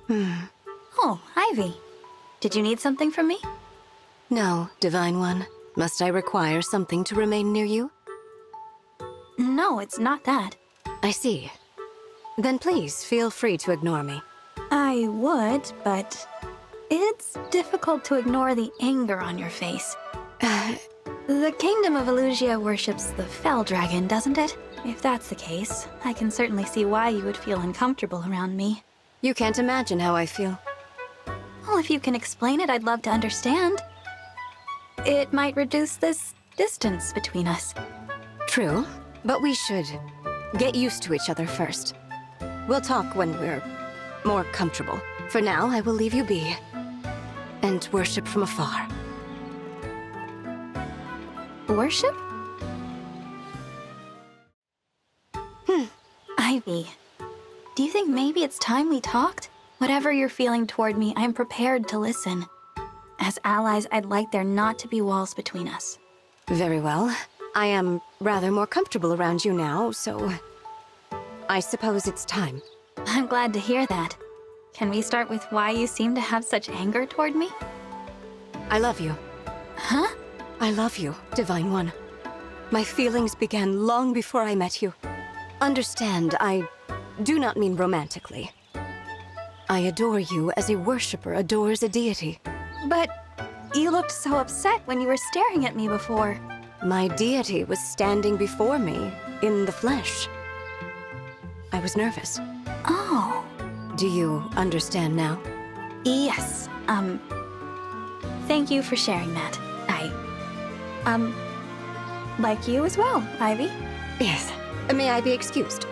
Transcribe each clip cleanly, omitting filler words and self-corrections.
Oh, Ivy. Did you need something from me? No, Divine One. Must I require something to remain near you? No, it's not that. I see. Then please, feel free to ignore me. I would, but it's difficult to ignore the anger on your face. The Kingdom of Elusia worships the Fell Dragon, doesn't it? If that's the case, I can certainly see why you would feel uncomfortable around me. You can't imagine how I feel. Well, if you can explain it, I'd love to understand. It might reduce this distance between us. True, but we should get used to each other first. We'll talk when we're more comfortable. For now, I will leave you be and worship from afar. Worship? Ivy, do you think maybe it's time we talked? Whatever you're feeling toward me, I'm prepared to listen. As allies, I'd like there not to be walls between us. Very well. I am rather more comfortable around you now, so I suppose it's time. I'm glad to hear that. Can we start with why you seem to have such anger toward me? I love you. Huh? I love you, Divine One. My feelings began long before I met you. Understand, I do not mean romantically. I adore you as a worshipper adores a deity. But you looked so upset when you were staring at me before. My deity was standing before me in the flesh. I was nervous. Oh. Do you understand now? Yes. Thank you for sharing that. Like you as well, Ivy. Yes. May I be excused?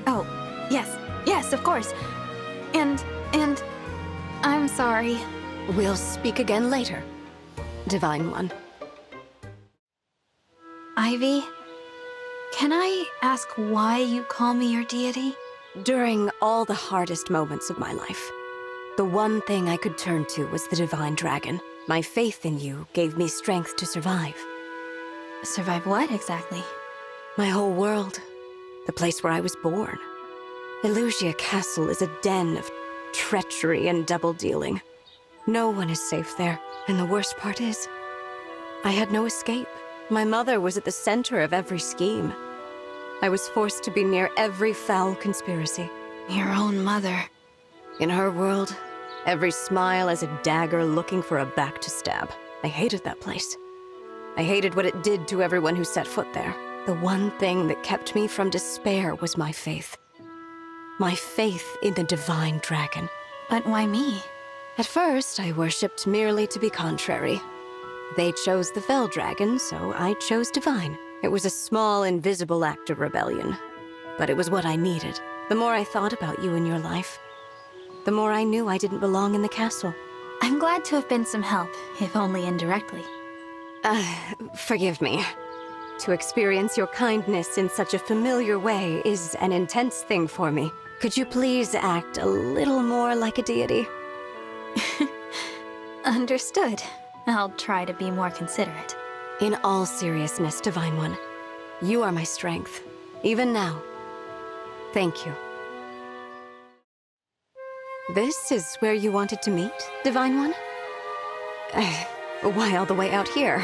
Oh, yes. Yes, of course. And, I'm sorry. We'll speak again later, Divine One. Ivy, can I ask why you call me your deity? During all the hardest moments of my life, the one thing I could turn to was the Divine Dragon. My faith in you gave me strength to survive. Survive what, exactly? My whole world. The place where I was born. Elusia Castle is a den of treachery and double-dealing. No one is safe there, and the worst part is, I had no escape. My mother was at the center of every scheme. I was forced to be near every foul conspiracy. Your own mother. In her world, every smile is a dagger looking for a back to stab. I hated that place. I hated what it did to everyone who set foot there. The one thing that kept me from despair was my faith. My faith in the Divine Dragon. But why me? At first, I worshipped merely to be contrary. They chose the Fell Dragon, so I chose Divine. It was a small, invisible act of rebellion. But it was what I needed. The more I thought about you and your life, the more I knew I didn't belong in the castle. I'm glad to have been some help, if only indirectly. Forgive me. To experience your kindness in such a familiar way is an intense thing for me. Could you please act a little more like a deity? Understood. I'll try to be more considerate. In all seriousness, Divine One, you are my strength, even now. Thank you. This is where you wanted to meet, Divine One? Why all the way out here?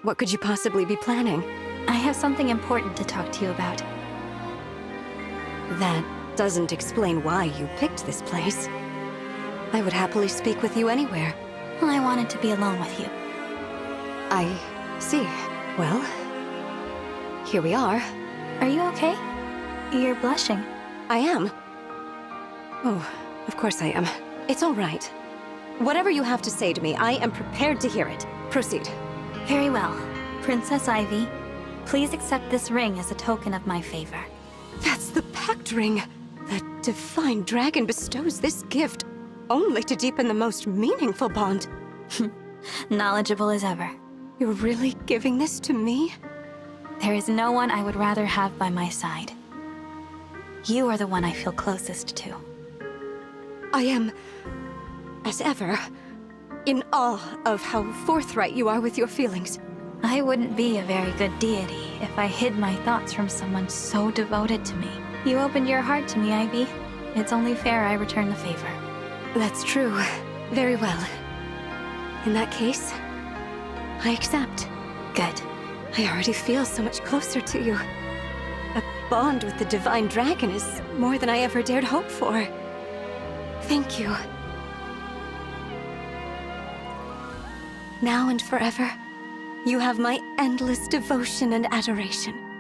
What could you possibly be planning? I have something important to talk to you about. That doesn't explain why you picked this place. I would happily speak with you anywhere. I wanted to be alone with you. I see. Well, here we are. Are you okay? You're blushing. I am. Oh, of course I am. It's all right. Whatever you have to say to me, I am prepared to hear it. Proceed. Very well. Princess Ivy, please accept this ring as a token of my favor. That's the Pact Ring. The Divine Dragon bestows this gift only to deepen the most meaningful bond. Knowledgeable as ever. You're really giving this to me? There is no one I would rather have by my side. You are the one I feel closest to. I am, as ever, in awe of how forthright you are with your feelings. I wouldn't be a very good deity if I hid my thoughts from someone so devoted to me. You opened your heart to me, Ivy. It's only fair I return the favor. That's true. Very well. In that case, I accept. Good. I already feel so much closer to you. A bond with the Divine Dragon is more than I ever dared hope for. Thank you. Now and forever, you have my endless devotion and adoration.